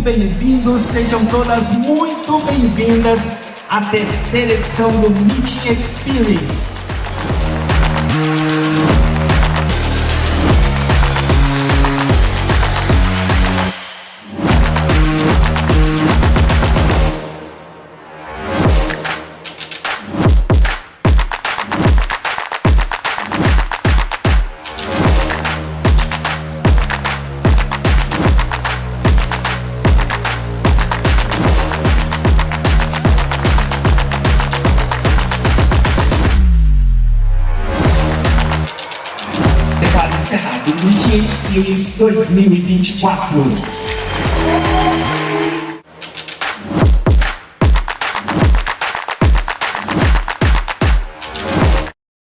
bem-vindos, sejam todas muito bem-vindas à terceira edição do Meeting Experience. Encerrado, Meeting Experience 2024.